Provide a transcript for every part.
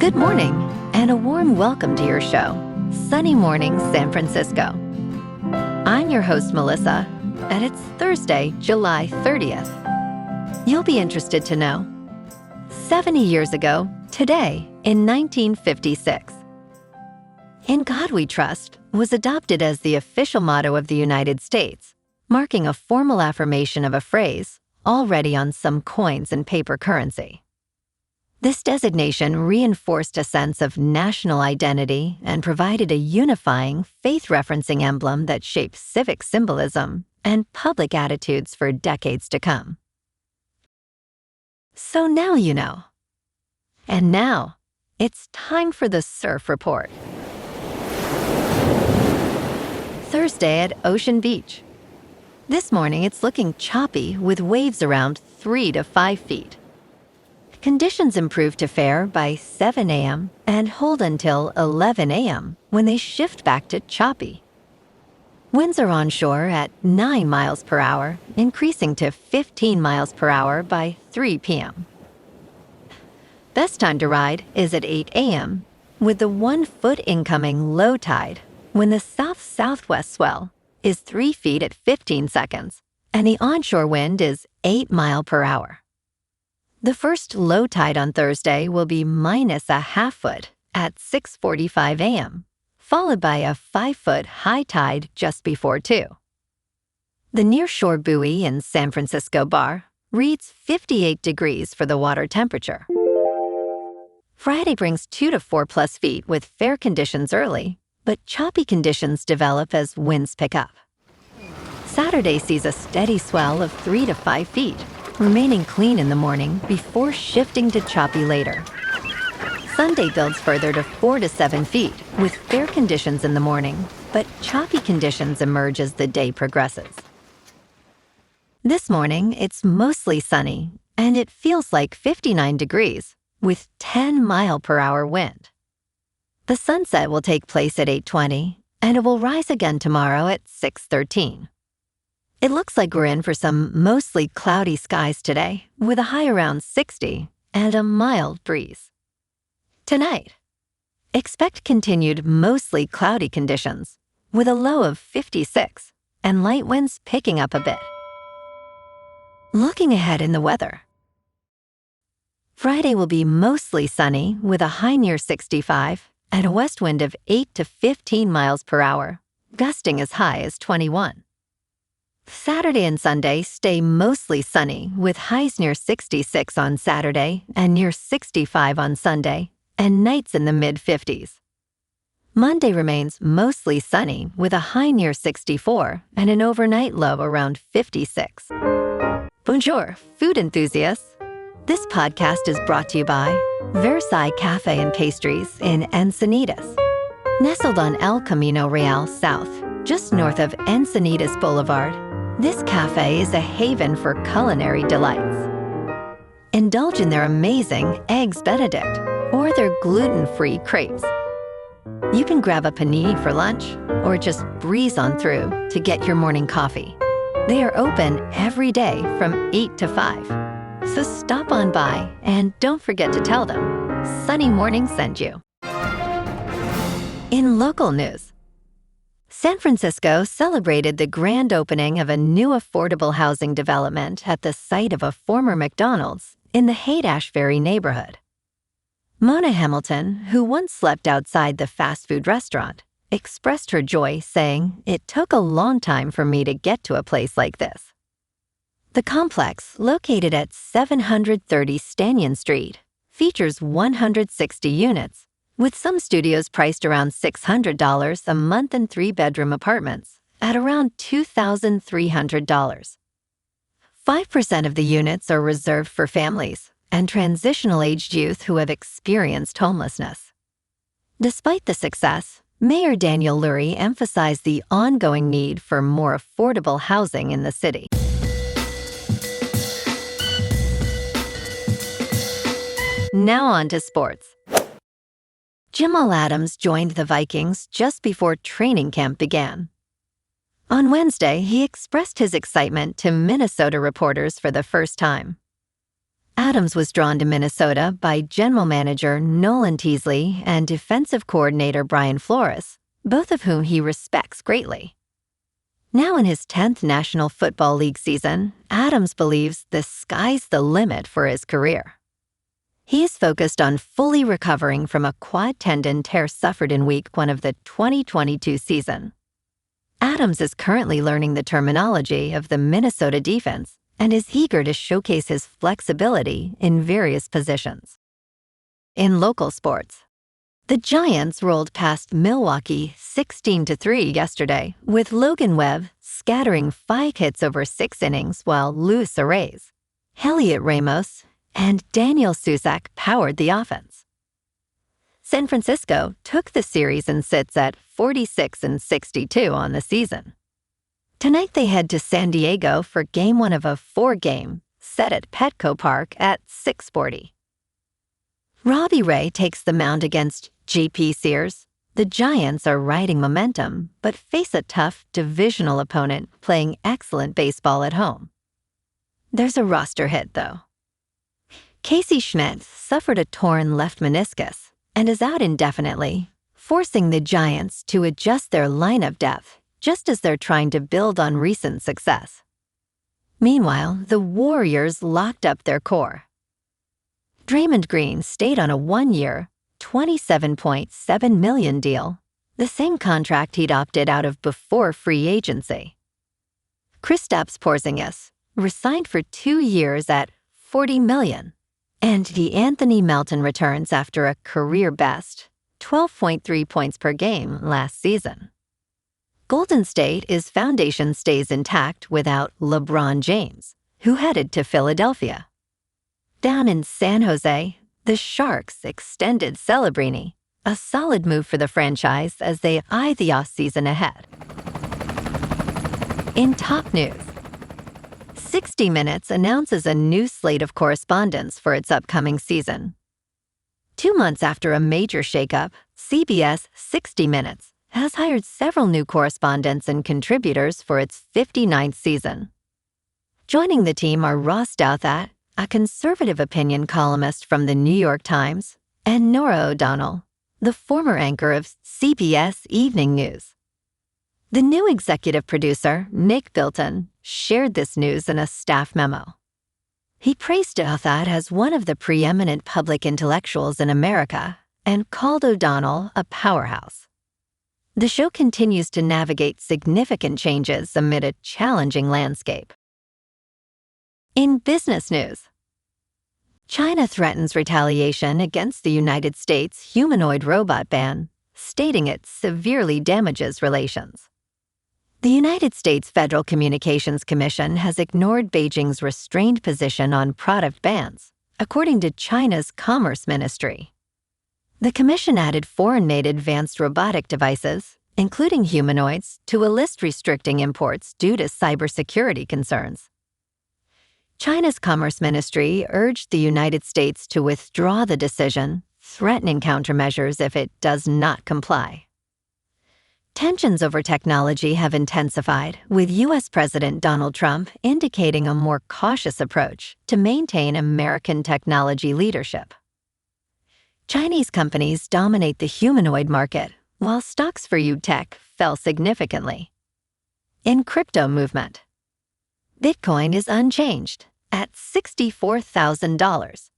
Good morning, and a warm welcome to your show, Sunny Mornings San Francisco. I'm your host, Melissa, and it's Thursday, July 30th. You'll be interested to know, 70 years ago, today, in 1956, "In God We Trust" was adopted as the official motto of the United States, marking a formal affirmation of a phrase already on some coins and paper currency. This designation reinforced a sense of national identity and provided a unifying, faith-referencing emblem that shaped civic symbolism and public attitudes for decades to come. So now you know. And now, it's time for the Surf Report. Thursday at Ocean Beach. This morning it's looking choppy with waves around 3 to 5 feet. Conditions improve to fair by 7 a.m. and hold until 11 a.m. when they shift back to choppy. Winds are onshore at 9 miles per hour, increasing to 15 miles per hour by 3 p.m. Best time to ride is at 8 a.m. with the 1 foot incoming low tide when the south-southwest swell is 3 feet at 15 seconds and the onshore wind is 8 miles per hour. The first low tide on Thursday will be minus a half foot at 6:45 a.m., followed by a 5-foot high tide just before 2. The nearshore buoy in San Francisco Bar reads 58 degrees for the water temperature. Friday brings 2 to 4 plus feet with fair conditions early, but choppy conditions develop as winds pick up. Saturday sees a steady swell of 3 to 5 feet, remaining clean in the morning before shifting to choppy later. Sunday builds further to 4 to 7 feet with fair conditions in the morning, but choppy conditions emerge as the day progresses. This morning, it's mostly sunny, and it feels like 59 degrees with 10 mile per hour wind. The sunset will take place at 8:20, and it will rise again tomorrow at 6:13. It looks like we're in for some mostly cloudy skies today, with a high around 60 and a mild breeze. Tonight, expect continued mostly cloudy conditions, with a low of 56 and light winds picking up a bit. Looking ahead in the weather. Friday will be mostly sunny, with a high near 65 and a west wind of 8 to 15 miles per hour, gusting as high as 21. Saturday and Sunday stay mostly sunny with highs near 66 on Saturday and near 65 on Sunday, and nights in the mid-50s. Monday remains mostly sunny with a high near 64 and an overnight low around 56. Bonjour, food enthusiasts. This podcast is brought to you by Versailles Cafe and Pastries in Encinitas. Nestled on El Camino Real South, just north of Encinitas Boulevard, this cafe is a haven for culinary delights. Indulge in their amazing Eggs Benedict or their gluten-free crepes. You can grab a panini for lunch or just breeze on through to get your morning coffee. They are open every day from 8 to 5. So stop on by and don't forget to tell them Sunny Morning sent you. In local news, San Francisco celebrated the grand opening of a new affordable housing development at the site of a former McDonald's in the Haight-Ashbury neighborhood. Mona Hamilton, who once slept outside the fast food restaurant, expressed her joy, saying, "It took a long time for me to get to a place like this." The complex, located at 730 Stanyan Street, features 160 units, with some studios priced around $600 a month and 3-bedroom apartments at around $2,300. 5% of the units are reserved for families and transitional-aged youth who have experienced homelessness. Despite the success, Mayor Daniel Lurie emphasized the ongoing need for more affordable housing in the city. Now on to sports. Jamal Adams joined the Vikings just before training camp began. On Wednesday, he expressed his excitement to Minnesota reporters for the first time. Adams was drawn to Minnesota by general manager Nolan Teasley and defensive coordinator Brian Flores, both of whom he respects greatly. Now in his 10th National Football League season, Adams believes the sky's the limit for his career. He is focused on fully recovering from a quad tendon tear suffered in Week 1 of the 2022 season. Adams is currently learning the terminology of the Minnesota defense and is eager to showcase his flexibility in various positions. In local sports, the Giants rolled past Milwaukee 16-3 yesterday, with Logan Webb scattering 5 hits over 6 innings while Luis Arraez, Heliot Ramos, and Daniel Susak powered the offense. San Francisco took the series and sits at 46-62 on the season. Tonight they head to San Diego for Game 1 of a 4-game set at Petco Park at 6:40. Robbie Ray takes the mound against J.P. Sears. The Giants are riding momentum, but face a tough divisional opponent playing excellent baseball at home. There's a roster hit, though. Casey Schmitt suffered a torn left meniscus and is out indefinitely, forcing the Giants to adjust their lineup depth just as they're trying to build on recent success. Meanwhile, the Warriors locked up their core. Draymond Green stayed on a 1-year, $27.7 million deal, the same contract he'd opted out of before free agency. Kristaps Porzingis resigned for 2 years at $40 million, and DeAnthony Melton returns after a career-best 12.3 points per game last season. Golden State's foundation stays intact without LeBron James, who headed to Philadelphia. Down in San Jose, the Sharks extended Celebrini, a solid move for the franchise as they eye the offseason ahead. In top news, 60 Minutes announces a new slate of correspondents for its upcoming season. 2 months after a major shakeup, CBS 60 Minutes has hired several new correspondents and contributors for its 59th season. Joining the team are Ross Douthat, a conservative opinion columnist from the New York Times, and Nora O'Donnell, the former anchor of CBS Evening News. The new executive producer, Nick Bilton, shared this news in a staff memo. He praised Douthat as one of the preeminent public intellectuals in America and called O'Donnell a powerhouse. The show continues to navigate significant changes amid a challenging landscape. In business news, China threatens retaliation against the United States humanoid robot ban, stating it severely damages relations. The United States Federal Communications Commission has ignored Beijing's restrained position on product bans, according to China's Commerce Ministry. The commission added foreign-made advanced robotic devices, including humanoids, to a list restricting imports due to cybersecurity concerns. China's Commerce Ministry urged the United States to withdraw the decision, threatening countermeasures if it does not comply. Tensions over technology have intensified, with U.S. President Donald Trump indicating a more cautious approach to maintain American technology leadership. Chinese companies dominate the humanoid market, while stocks for UTech fell significantly. In crypto movement, Bitcoin is unchanged at $64,000.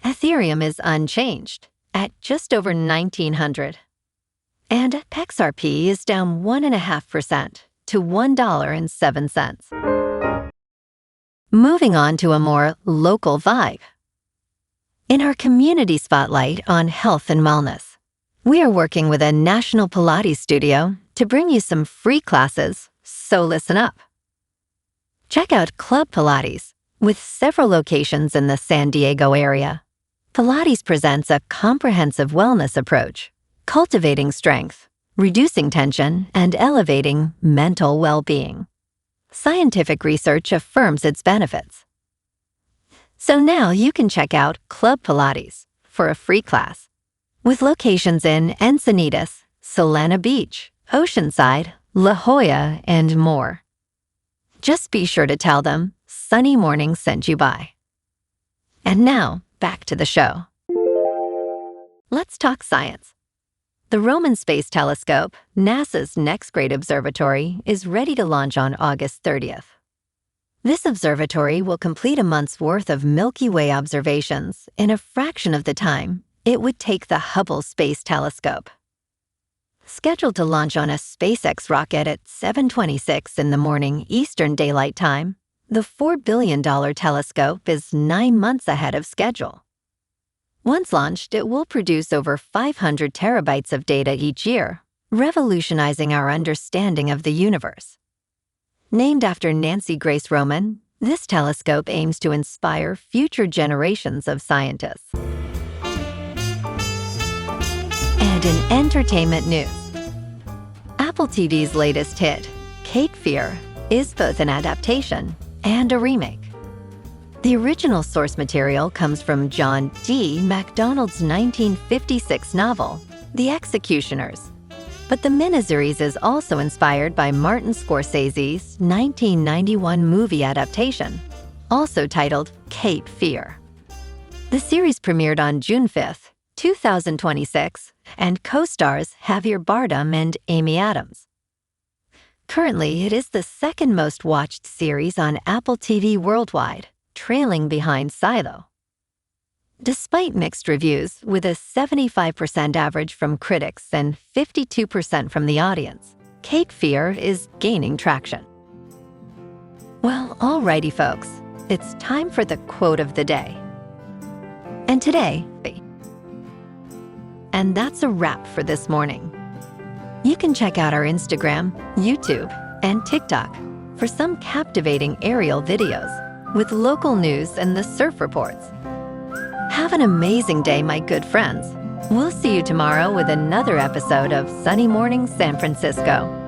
Ethereum is unchanged at just over $1,900. And XRP is down 1.5% to $1.07. Moving on to a more local vibe. In our community spotlight on health and wellness, we are working with a national Pilates studio to bring you some free classes, so listen up. Check out Club Pilates, with several locations in the San Diego area. Pilates presents a comprehensive wellness approach, cultivating strength, reducing tension, and elevating mental well-being. Scientific research affirms its benefits. So now you can check out Club Pilates for a free class, with locations in Encinitas, Solana Beach, Oceanside, La Jolla, and more. Just be sure to tell them Sunny Morning sent you by. And now, back to the show. Let's talk science. The Roman Space Telescope, NASA's next great observatory, is ready to launch on August 30th. This observatory will complete a month's worth of Milky Way observations in a fraction of the time it would take the Hubble Space Telescope. Scheduled to launch on a SpaceX rocket at 7:26 in the morning Eastern Daylight Time, the $4 billion telescope is 9 months ahead of schedule. Once launched, it will produce over 500 terabytes of data each year, revolutionizing our understanding of the universe. Named after Nancy Grace Roman, this telescope aims to inspire future generations of scientists. And in entertainment news, Apple TV's latest hit, Cape Fear, is both an adaptation and a remake. The original source material comes from John D. McDonald's 1956 novel, The Executioners, but the miniseries is also inspired by Martin Scorsese's 1991 movie adaptation, also titled Cape Fear. The series premiered on June 5th, 2026, and co-stars Javier Bardem and Amy Adams. Currently, it is the second most watched series on Apple TV worldwide, trailing behind Silo. Despite mixed reviews, with a 75% average from critics and 52% from the audience, Cape Fear is gaining traction. Well, alrighty folks, it's time for the quote of the day. And today, and that's a wrap for this morning. You can check out our Instagram, YouTube, and TikTok for some captivating aerial videos with local news and the surf reports. Have an amazing day, my good friends. We'll see you tomorrow with another episode of Sunny Morning San Francisco.